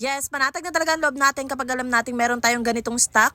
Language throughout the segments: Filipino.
Yes, panatag na talaga ang loob natin kapag alam natin meron tayong ganitong stock.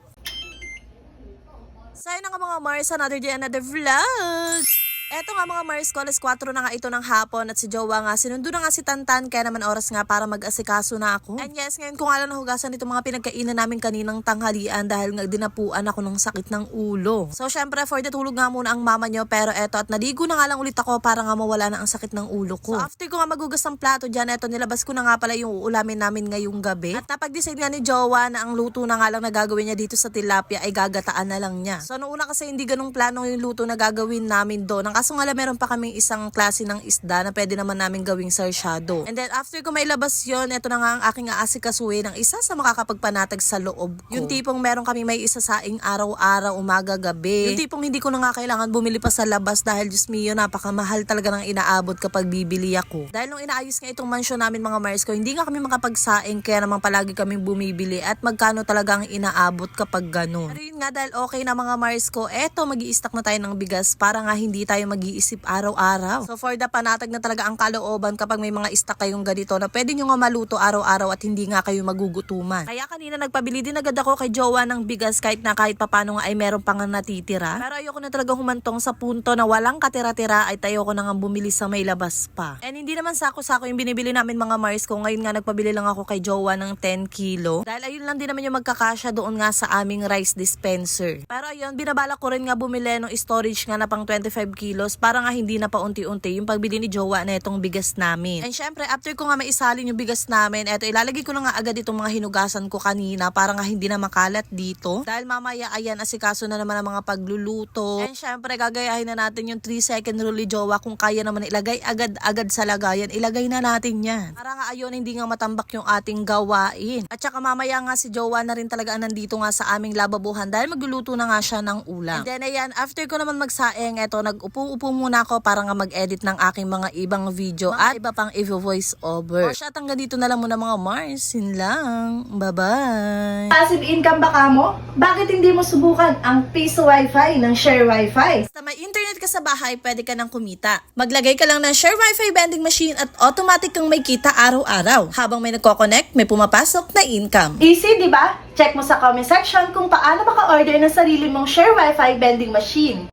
So yun na nga mga Mars, another day, another vlog. Eto nga mga Mars ko, alas 4 na nga ito ng hapon at si Jowa nga, sinundo na nga si Tantan, kaya naman oras nga para mag-asikaso na ako. And yes, ngayon ko nga lang nahugasan itong mga pinagkainan namin kaninang tanghalian dahil nga dinapuan ako ng sakit ng ulo. So syempre for the tulog nga muna ang mama nyo, pero eto at naligo na nga lang ulit ako para nga mawala na ang sakit ng ulo ko. So after ko nga magugas ng plato dyan, eto nilabas ko na nga pala yung uulamin namin ngayong gabi. At napag-decide nga ni Jowa na ang luto na nga lang na gagawin niya dito sa tilapia ay gagataan na lang niya. So noong una kasi hindi ganung plano yung luto na gagawin namin doon. Kaso nga meron pa kaming isang klase ng isda na pwede naman namin gawing sarsyado. And then after ko mailabas yon, eto na nga ang aking aasikasuhin ng isa sa makakapagpanatag sa loob ko. Yung tipong meron kami may isasaing araw-araw, umaga, gabi. Yung tipong hindi ko na nga kailangan bumili pa sa labas dahil Diyos mio, napakamahal talaga ng inaabot kapag bibili ako. Dahil nung inaayos nga itong mansyon namin mga Mars ko, hindi nga kami makapagsaing kaya naman palagi kaming bumibili at magkano talaga ang inaabot kapag ganun. Pero yun nga dahil okay na mga Mars ko, eto mag-i-stock na tayo ng bigas para nga hindi tayo mag-iisip araw-araw. So for the panatag na talaga ang kalooban kapag may mga stock kayong ganito na pwede nyo nga maluto araw-araw at hindi nga kayo magugutuman. Kaya kanina nagpabili din agad ako kay Jowa ng bigas kahit papano nga ay meron pang natitira. Pero ayoko na talaga humantong sa punto na walang katira-tira ay ayoko na nga bumili sa may labas pa. And hindi naman sako-sako yung binibili namin mga Mars ko. Ngayon nga nagpabili lang ako kay Jowa ng 10 kilo. Dahil ayun lang din naman yung magkakasya doon nga sa aming rice dispenser. Pero ayun, binabala ko rin nga bumili ng storage nga na pang 25 kilos para nga hindi na paunti-unti yung pagbili ni Jowa na itong bigas namin. And syempre, after ko nga maisalin yung bigas namin, eto ilalagay ko na nga agad itong mga hinugasan ko kanina para nga hindi na makalat dito. Dahil mamaya, ayan, asikaso na naman ang mga pagluluto. And syempre, gagayahin na natin yung 3-second rule ni Jowa. Kung kaya naman ilagay agad-agad sa lagayan, ilagay na natin yan. Para nga ayun, hindi nga matambak yung ating gawain. At saka mamaya nga si Jowa na rin talaga nandito nga sa aming lababuhan dahil magluluto na nga siya ng ulam. And then ayan, after ko naman magsaing, eto, nag-upo-upo muna ako para nga mag-edit ng aking mga ibang video at iba pang i-voice over. O siya, hanggang dito na lang muna mga Mars. Yun lang. Bye-bye. Passive income ba ka mo? Bakit hindi mo subukan ang Piso Wi-Fi ng Share Wi-Fi? Basta may internet ka sa bahay, pwede ka nang kumita. Maglagay ka lang ng Share Wi-Fi vending machine at automatic kang may kita araw-araw. Habang may nagko-connect, may pumapasok na income. Easy, di ba? Check mo sa comment section kung paano maka-order ng sarili mong Share Wi-Fi vending machine.